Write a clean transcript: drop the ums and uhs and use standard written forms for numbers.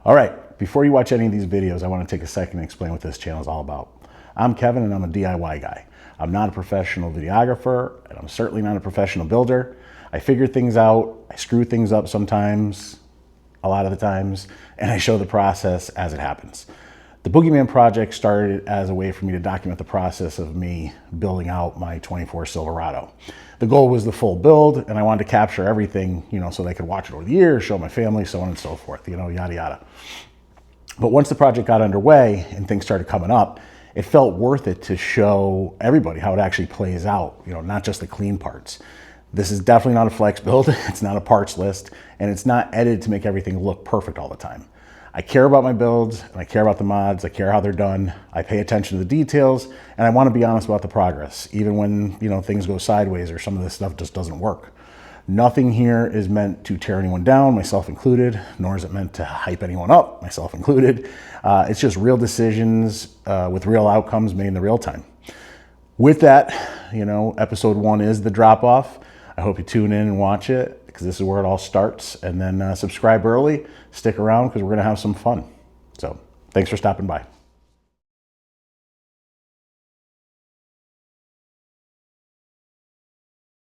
All right, before you watch any of these videos, I want to take a second and explain what this channel is all about. I'm Kevin and I'm a DIY guy. I'm not a professional videographer and I'm certainly not a professional builder. I figure things out, I screw things up sometimes, a lot of the times, and I show the process as it happens. The Boogeyman project started as a way for me to document the process of me building out my 24 Silverado. The goal was the full build, and I wanted to capture everything, so they could watch it over the years, show my family, so on and so forth, yada, yada. But once the project got underway and things started coming up, it felt worth it to show everybody how it actually plays out, not just the clean parts. This is definitely not a flex build, it's not a parts list, and it's not edited to make everything look perfect all the time. I care about my builds, and I care about the mods, I care how they're done, I pay attention to the details, and I want to be honest about the progress, even when things go sideways or some of this stuff just doesn't work. Nothing here is meant to tear anyone down, myself included, nor is it meant to hype anyone up, myself included. It's just real decisions with real outcomes made in the real time. With that, episode 1 is the drop-off. I hope you tune in and watch it, because this is where it all starts. And then subscribe early, stick around, because we're going to have some fun. So thanks for stopping by.